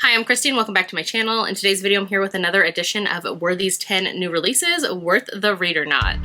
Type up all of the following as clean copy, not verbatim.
Hi, I'm Christine. Welcome back to my channel. In today's video, I'm here with another edition of Were These 10 New Releases Worth the Read or Not?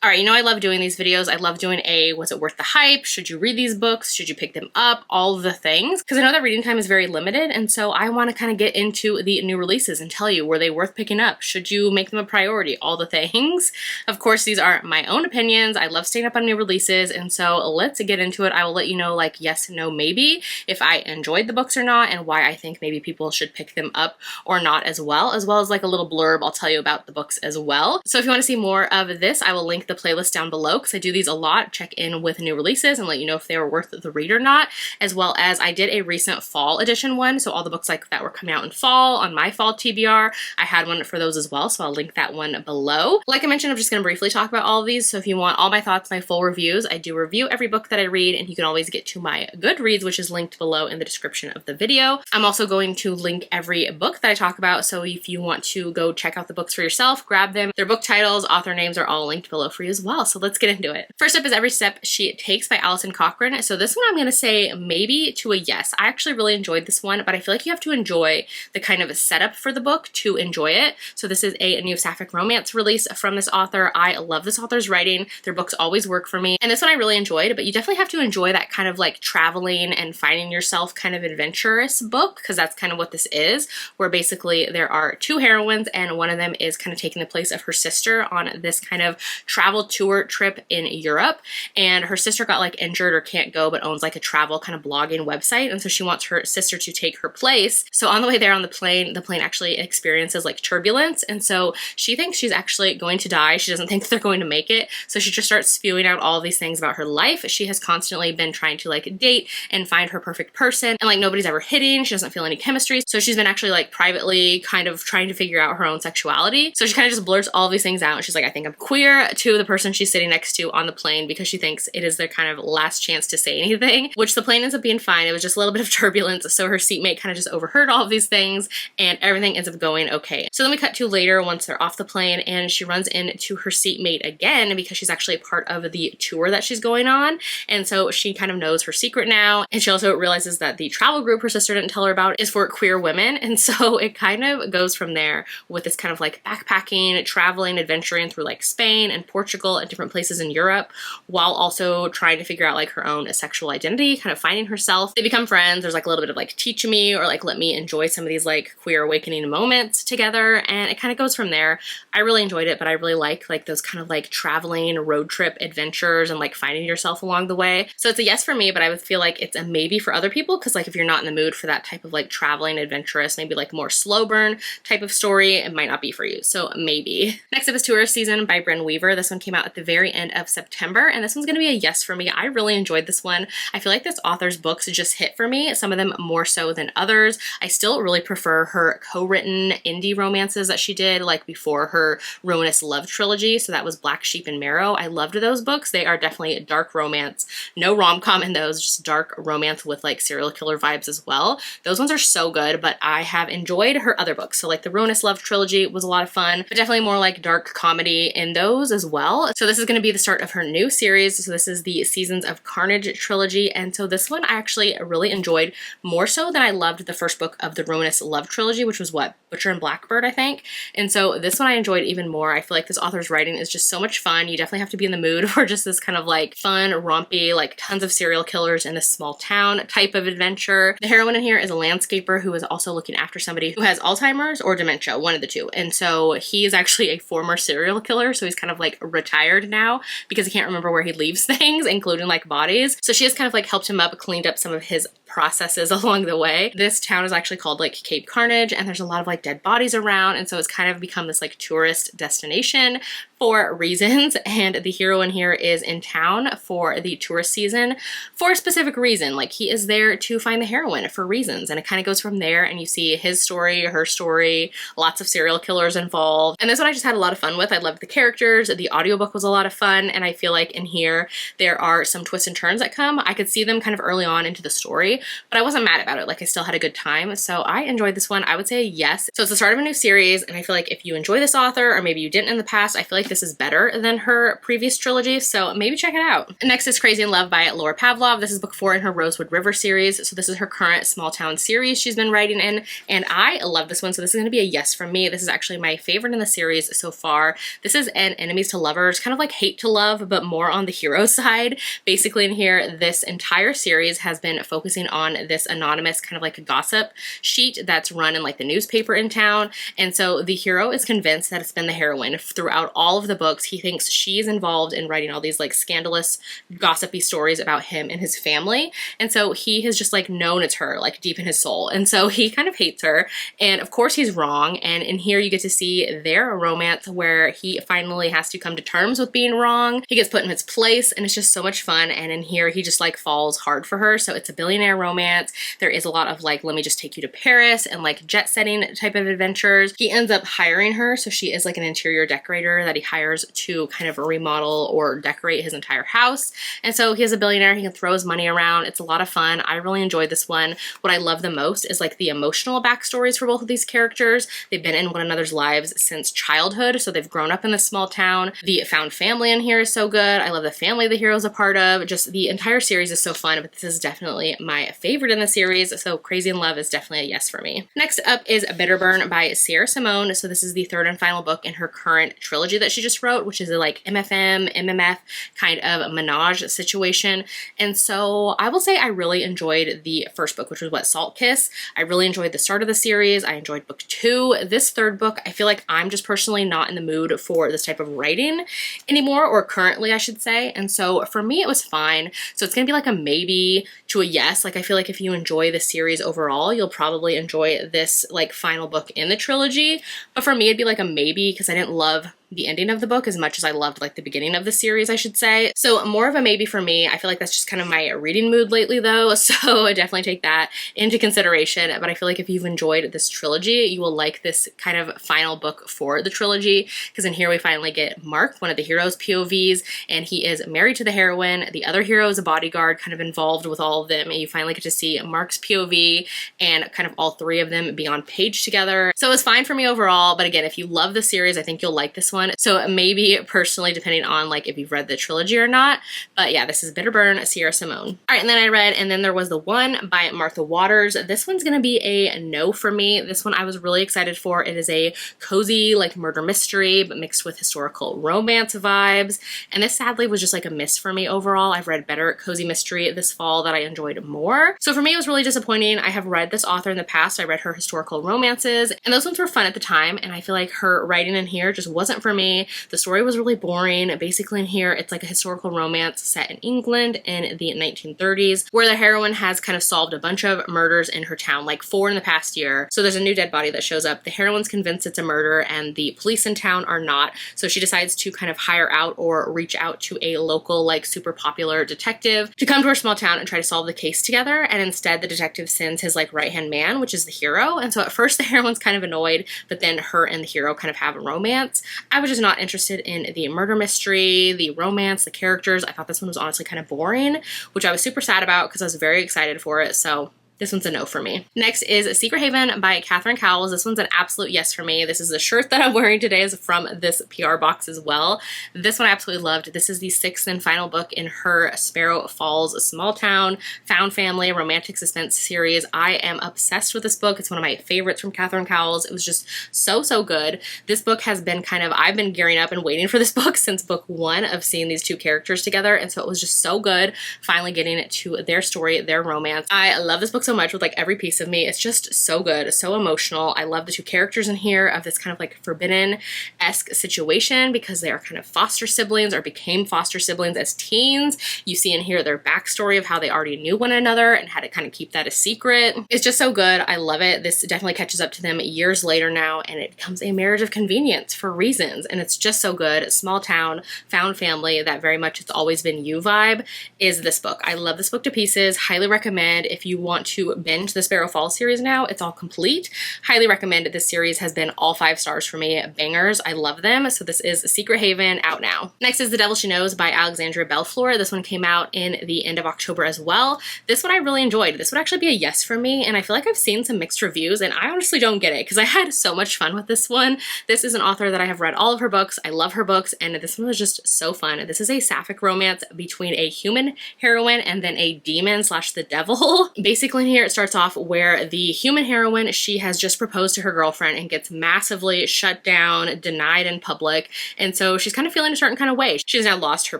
All right, you know I love doing these videos. I love doing was it worth the hype? Should you read these books? Should you pick them up? All of the things. Because I know that reading time is very limited, and so I want to kind of get into the new releases and tell you, were they worth picking up? Should you make them a priority? All the things. Of course, these are my own opinions. I love staying up on new releases, and so let's get into it. I will let you know, like, yes, no, maybe, if I enjoyed the books or not, and why I think maybe people should pick them up or not as well as like a little blurb I'll tell you about the books as well. So if you want to see more of this, I will link the playlist down below because I do these a lot. Check in with new releases and let you know if they were worth the read or not, as well as I did a recent fall edition one. So all the books like that were coming out in fall on my fall TBR, I had one for those as well. So I'll link that one below. Like I mentioned, I'm just going to briefly talk about all of these. So if you want all my thoughts, my full reviews, I do review every book that I read, and you can always get to my Goodreads, which is linked below in the description of the video. I'm also going to link every book that I talk about. So if you want to go check out the books for yourself, grab them. Their book titles, author names are all linked below for you as well. So let's get into it. First up is Every Step She Takes by Alison Cochrane. So this one I'm going to say maybe to a yes. I actually really enjoyed this one, but I feel like you have to enjoy the kind of setup for the book to enjoy it. So this is a new sapphic romance release from this author. I love this author's writing. Their books always work for me. And this one I really enjoyed, but you definitely have to enjoy that kind of like traveling and finding yourself kind of adventurous book, because that's kind of what this is, where basically there are two heroines and one of them is kind of taking the place of her sister on this kind of travel tour trip in Europe, and her sister got like injured or can't go but owns like a travel kind of blogging website, and so she wants her sister to take her place. So on the way there on the plane actually experiences like turbulence, and so she thinks she's actually going to die. She doesn't think that they're going to make it, so she just starts spewing out all these things about her life. She has constantly been trying to like date and find her perfect person, and like nobody's ever hitting. She doesn't feel any chemistry, so she's been actually like privately kind of trying to figure out her own sexuality. So she kind of just blurts all these things out, and she's like, I think I'm queer, to the person she's sitting next to on the plane, because she thinks it is their kind of last chance to say anything, which the plane ends up being fine. It was just a little bit of turbulence, so her seatmate kind of just overheard all of these things, and everything ends up going okay. So then we cut to later once they're off the plane, and she runs into her seatmate again because she's actually a part of the tour that she's going on, and so she kind of knows her secret now, and she also realizes that the travel group her sister didn't tell her about is for queer women, and so it kind of goes from there with this kind of like backpacking, traveling, adventuring through like Spain and Portugal and different places in Europe, while also trying to figure out like her own sexual identity, kind of finding herself. They become friends. There's like a little bit of like teach me or like let me enjoy some of these like queer awakening moments together, and it kind of goes from there. I really enjoyed it, but I really like those kind of like traveling road trip adventures and like finding yourself along the way. So it's a yes for me, but I would feel like it's a maybe for other people, because like if you're not in the mood for that type of like traveling adventurous, maybe like more slow burn type of story, it might not be for you. So maybe. Next up is Tourist Season by Bryn Weaver. This one came out at the very end of September, and this one's going to be a yes for me. I really enjoyed this one. I feel like this author's books just hit for me, some of them more so than others. I still really prefer her co-written indie romances that she did like before her Ruinous Love trilogy. So that was Black Sheep and Marrow. I loved those books. They are definitely dark romance. No rom-com in those, just dark romance with like serial killer vibes as well. Those ones are so good, but I have enjoyed her other books. So like the Ruinous Love trilogy was a lot of fun, but definitely more like dark comedy in those as well. So this is going to be the start of her new series. So this is the Seasons of Carnage trilogy, and so this one I actually really enjoyed more so than I loved the first book of the Ruinous Love trilogy, which was what, Butcher and Blackbird, I think. And so this one I enjoyed even more. I feel like this author's writing is just so much fun. You definitely have to be in the mood for just this kind of like fun, rompy, like tons of serial killers in a small town type of adventure. The heroine in here is a landscaper who is also looking after somebody who has Alzheimer's or dementia, one of the two. And so he is actually a former serial killer, so he's kind of like retired now because he can't remember where he leaves things, including like bodies. So she has kind of like helped him up, cleaned up some of his processes along the way. This town is actually called like Cape Carnage, and there's a lot of like dead bodies around, and so it's kind of become this like tourist destination for reasons, and the hero in here is in town for the tourist season for a specific reason. Like he is there to find the heroine for reasons, and it kind of goes from there, and you see his story, her story, lots of serial killers involved. And this one I just had a lot of fun with. I loved the characters. The audiobook was a lot of fun, and I feel like in here there are some twists and turns that come. I could see them kind of early on into the story, but I wasn't mad about it. Like I still had a good time, so I enjoyed this one. I would say yes. So it's the start of a new series, and I feel like if you enjoy this author, or maybe you didn't in the past, I feel like this this is better than her previous trilogy, so maybe check it out. Next is Crazy in Love by Laura Pavlov. This is book 4 in her Rosewood River series. So this is her current small town series she's been writing in, and I love this one, so this is going to be a yes from me. This is actually my favorite in the series so far. This is an enemies to lovers, kind of like hate to love, but more on the hero side. Basically in here, this entire series has been focusing on this anonymous kind of like a gossip sheet that's run in like the newspaper in town, and so the hero is convinced that it's been the heroine throughout all of the books. He thinks she's involved in writing all these like scandalous, gossipy stories about him and his family, and so he has just like known it's her like deep in his soul, and so he kind of hates her, and of course he's wrong. And in here you get to see their romance where he finally has to come to terms with being wrong. He gets put in his place, and it's just so much fun. And in here he just like falls hard for her, so it's a billionaire romance. There is a lot of like, let me just take you to Paris and like jet setting type of adventures. He ends up hiring her, so she is like an interior decorator that he hires to kind of remodel or decorate his entire house. And so he is a billionaire, he can throw his money around. It's a lot of fun. I really enjoyed this one. What I love the most is like the emotional backstories for both of these characters. They've been in one another's lives since childhood, so they've grown up in this small town. The found family in here is so good. I love the family the hero's a part of. Just the entire series is so fun, but this is definitely my favorite in the series, so Crazy in Love is definitely a yes for me. Next up is Bitterburn by Sierra Simone. So this is the third and final book in her current trilogy that she just wrote, which is a like MFM, MMF kind of menage situation. And so I will say I really enjoyed the first book, which was what, Salt Kiss. I really enjoyed the start of the series. I enjoyed book 2. This third book, I feel like I'm just personally not in the mood for this type of writing anymore, or currently I should say. And so for me it was fine. So it's gonna be like a maybe to a yes. Like I feel like if you enjoy the series overall, you'll probably enjoy this like final book in the trilogy. But for me it'd be like a maybe, because I didn't love the ending of the book as much as I loved like the beginning of the series, I should say. So more of a maybe for me. I feel like that's just kind of my reading mood lately though, so I definitely take that into consideration. But I feel like if you've enjoyed this trilogy, you will like this kind of final book for the trilogy, because in here we finally get Mark, one of the heroes' POVs, and he is married to the heroine. The other hero is a bodyguard kind of involved with all of them, and you finally get to see Mark's POV and kind of all three of them be on page together. So it was fine for me overall, but again, if you love the series, I think you'll like this one. So maybe personally, depending on like if you've read the trilogy or not. But yeah, this is Bitterburn, Sierra Simone. All right, and then I read And Then There Was the One by Martha Waters. This one's gonna be a no for me. This one I was really excited for. It is a cozy like murder mystery, but mixed with historical romance vibes. And this sadly was just like a miss for me overall. I've read better cozy mystery this fall that I enjoyed more. So for me, it was really disappointing. I have read this author in the past. I read her historical romances, and those ones were fun at the time. And I feel like her writing in here just wasn't for me. The story was really boring. Basically in here, it's like a historical romance set in England in the 1930s, where the heroine has kind of solved a bunch of murders in her town, like 4 in the past year. So there's a new dead body that shows up. The heroine's convinced it's a murder and the police in town are not. So she decides to kind of hire out or reach out to a local like super popular detective to come to her small town and try to solve the case together. And instead the detective sends his like right-hand man, which is the hero. And so at first the heroine's kind of annoyed, but then her and the hero kind of have a romance. I was just not interested in the murder mystery, the romance, the characters. I thought this one was honestly kind of boring, which I was super sad about because I was very excited for it. So this one's a no for me. Next is Secret Haven by Catherine Cowles. This one's an absolute yes for me. This is the shirt that I'm wearing today is from this PR box as well. This one I absolutely loved. This is the 6th and final book in her Sparrow Falls Small Town Found Family Romantic Suspense series. I am obsessed with this book. It's one of my favorites from Catherine Cowles. It was just so good. This book has been kind of, I've been gearing up and waiting for this book since book 1 of seeing these two characters together, and so it was just so good finally getting to their story, their romance. I love this book so much with like every piece of me. It's just so good, so emotional. I love the two characters in here of this kind of like forbidden-esque situation because they are kind of foster siblings or became foster siblings as teens. You see in here their backstory of how they already knew one another and had to kind of keep that a secret. It's just so good. I love it. This definitely catches up to them years later now, and it becomes a marriage of convenience for reasons, and it's just so good. Small town, found family, that very much it's always been you vibe is this book. I love this book to pieces. Highly recommend if you want to binge the Sparrow Falls series now. It's all complete. Highly recommend. This series has been all 5 stars for me. Bangers. I love them. So this is Secret Haven, out now. Next is The Devil She Knows by Alexandria Belfleur. This one came out in the end of October as well. This one I really enjoyed. This would actually be a yes for me, and I feel like I've seen some mixed reviews, and I honestly don't get it because I had so much fun with this one. This is an author that I have read all of her books. I love her books, and this one was just so fun. This is a sapphic romance between a human heroine and then a demon slash the devil. Basically in here it starts off where the human heroine, she has just proposed to her girlfriend and gets massively shut down, denied in public, and so she's kind of feeling a certain kind of way. She's now lost her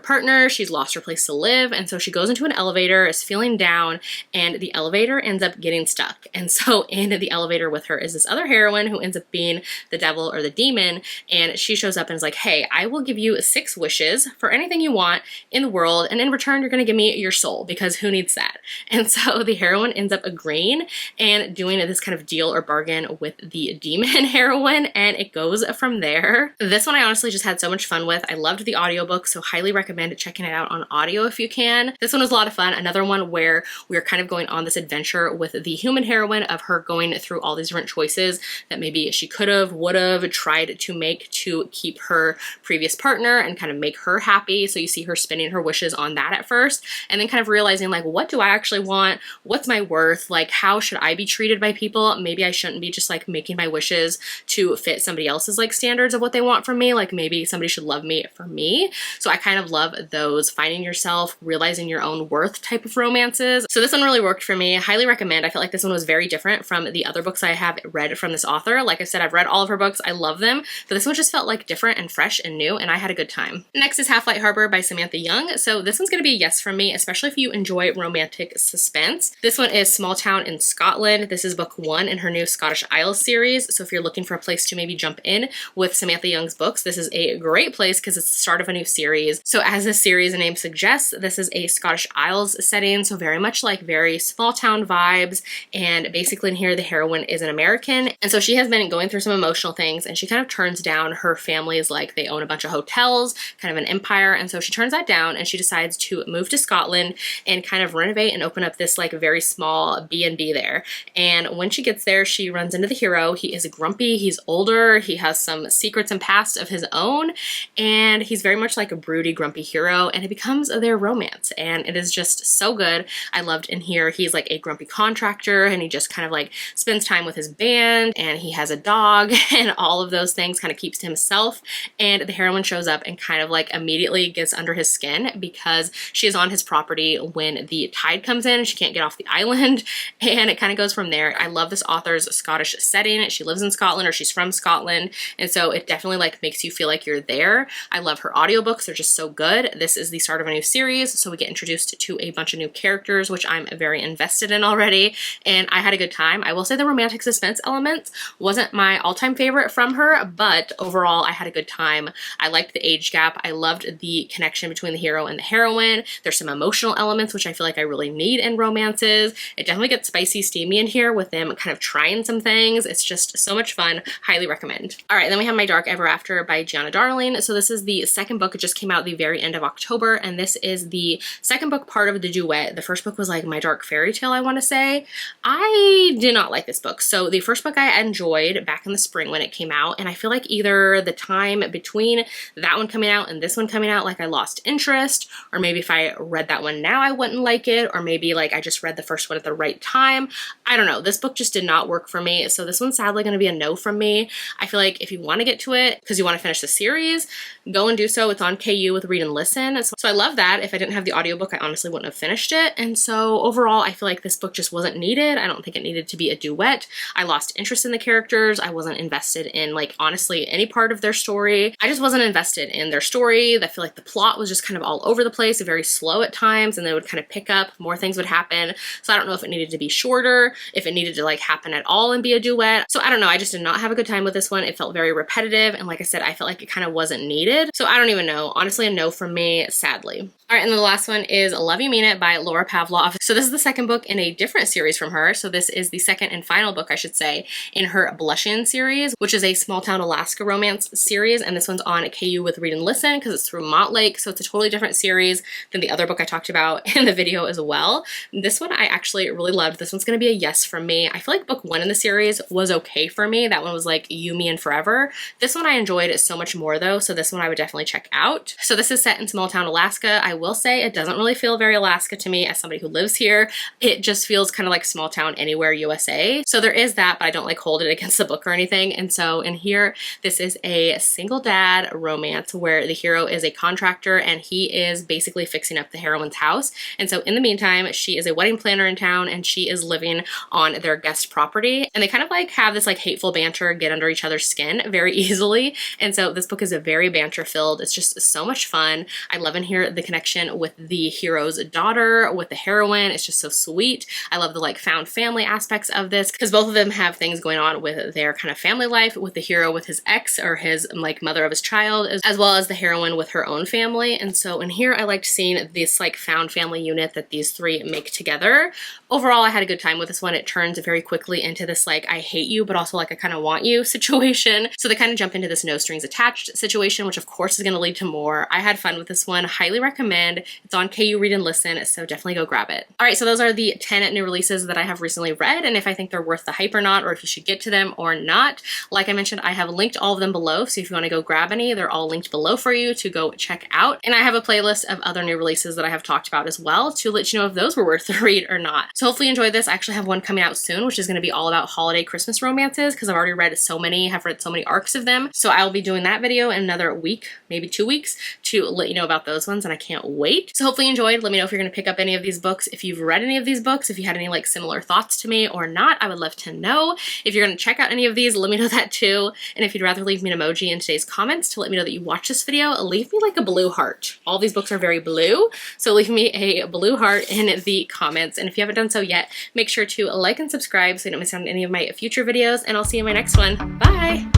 partner, she's lost her place to live, and so she goes into an elevator, is feeling down, and the elevator ends up getting stuck. And so in the elevator with her is this other heroine who ends up being the devil or the demon, and she shows up and is like, hey, I will give you 6 wishes for anything you want in the world, and in return you're gonna give me your soul, because who needs that? And so the heroine ends up agreeing and doing this kind of deal or bargain with the demon heroine, and it goes from there. This one I honestly just had so much fun with. I loved the audiobook, so highly recommend checking it out on audio if you can. This one was a lot of fun. Another one where we're kind of going on this adventure with the human heroine of her going through all these different choices that maybe she could have, would have tried to make to keep her previous partner and kind of make her happy. So you see her spinning her wishes on that at first, and then kind of realizing like, what do I actually want? What's my worth? Like, how should I be treated by people? Maybe I shouldn't be just like making my wishes to fit somebody else's like standards of what they want from me. Like maybe somebody should love me for me. So I kind of love those finding yourself, realizing your own worth type of romances. So this one really worked for me. Highly recommend. I feel like this one was very different from the other books I have read from this author. Like I said, I've read all of her books. I love them, but this one just felt like different and fresh and new, and I had a good time. Next is Halflight Harbor by Samantha Young. So this one's gonna be a yes from me, especially if you enjoy romantic suspense. This one is Small Town in Scotland. This is book 1 in her new Scottish Isles series. So if you're looking for a place to maybe jump in with Samantha Young's books, this is a great place because it's the start of a new series. So as this series name suggests, this is a Scottish Isles setting, so very much like very small town vibes, and basically in here the heroine is an American, and so she has been going through some emotional things, and she kind of turns down her family's, like they own a bunch of hotels, kind of an empire, and so she turns that down and she decides to move to Scotland and kind of renovate and open up this like very small B&B there. And when she gets there, she runs into the hero. He is grumpy, he's older, he has some secrets and past of his own, and he's very much like a broody, grumpy hero, and it becomes their romance, and it is just so good. I loved in here, he's like a grumpy contractor, and he just kind of like spends time with his band, and he has a dog, and all of those things kind of keeps to himself, and the heroine shows up and kind of like immediately gets under his skin because she is on his property when the tide comes in and she can't get off the island, and it kind of goes from there. I love this author's Scottish setting. She lives in Scotland, or she's from Scotland, and so it definitely like makes you feel like you're there. I love her audiobooks. They're just so good. This is the start of a new series, so we get introduced to a bunch of new characters, which I'm very invested in already, and I had a good time. I will say the romantic suspense elements wasn't my all-time favorite from her, but overall I had a good time. I liked the age gap. I loved the connection between the hero and the heroine. There's some emotional elements, which I feel like I really need in romances. It definitely gets spicy, steamy in here with them kind of trying some things. It's just so much fun. Highly recommend. All right, then we have My Dark Ever After by Gianna Darling. So this is the second book. It just came out the very end of October, and this is the second book part of the duet. The first book was like My Dark Fairy Tale, I want to say. I did not like this book. So the first book I enjoyed back in the spring when it came out, and I feel like either the time between that one coming out and this one coming out, like I lost interest, or maybe if I read that one now I wouldn't like it, or maybe like I just read the first one at the right time. I don't know. This book just did not work for me, so this one's sadly going to be a no from me. I feel like if you want to get to it because you want to finish the series, go and do so. It's on KU with Read and Listen, so I love that. If I didn't have the audiobook, I honestly wouldn't have finished it, and so overall I feel like this book just wasn't needed. I don't think it needed to be a duet. I lost interest in the characters. I wasn't invested in like honestly any part of their story. I just wasn't invested in their story. I feel like the plot was just kind of all over the place, very slow at times, and then it would kind of pick up, more things would happen. So I don't know if it needed to be shorter, if it needed to like happen at all and be a duet. So I don't know. I just did not have a good time with this one. It felt very repetitive, and like I said, I felt like it kind of wasn't needed. So I don't even know. Honestly, a no from me, sadly. All right, and then the last one is Love You Mean It by Laura Pavlov. So this is the second book in a different series from her. So this is the second and final book, I should say, in her Blushin series, which is a small town Alaska romance series. And this one's on KU with Read and Listen because it's through Montlake. So it's a totally different series than the other book I talked about in the video as well. This one I actually really, really loved. This one's gonna be a yes from me. I feel like book 1 in the series was okay for me. That one was like You, Me, and Forever. This one I enjoyed so much more though, so this one I would definitely check out. So this is set in small town Alaska. I will say it doesn't really feel very Alaska to me as somebody who lives here. It just feels kind of like small town anywhere USA. So there is that, but I don't like hold it against the book or anything. And so in here, this is a single dad romance where the hero is a contractor and he is basically fixing up the heroine's house. And so in the meantime, she is a wedding planner in town and she is living on their guest property. And they kind of like have this like hateful banter, get under each other's skin very easily. And so this book is a very banter filled. It's just so much fun. I love in here the connection with the hero's daughter, with the heroine. It's just so sweet. I love the like found family aspects of this because both of them have things going on with their kind of family life, with the hero with his ex or his like mother of his child, as well as the heroine with her own family. And so in here, I liked seeing this like found family unit that these three make together. Overall, I had a good time with this one. It turns very quickly into this like I hate you, but also like I kind of want you situation. So they kind of jump into this no strings attached situation, which of course is going to lead to more. I had fun with this one. Highly recommend. It's on KU Read and Listen, so definitely go grab it. All right, so those are the 10 new releases that I have recently read, and if I think they're worth the hype or not, or if you should get to them or not. Like I mentioned, I have linked all of them below, so if you want to go grab any, they're all linked below for you to go check out. And I have a playlist of other new releases that I have talked about as well to let you know if those were worth the read or not. So hopefully you enjoyed this. I actually have one coming out soon, which is going to be all about holiday Christmas romances because I've already read so many, have read so many arcs of them. So I'll be doing that video in another week, maybe 2 weeks, to let you know about those ones, and I can't wait. So hopefully you enjoyed. Let me know if you're going to pick up any of these books, if you've read any of these books, if you had any like similar thoughts to me or not. I would love to know. If you're going to check out any of these, let me know that too. And if you'd rather leave me an emoji in today's comments to let me know that you watched this video, leave me like a blue heart. All these books are very blue, so leave me a blue heart in the comments. And if you haven't done so yet, make sure to like and subscribe so you don't miss out on any of my future videos, and I'll see you in my next one. Bye!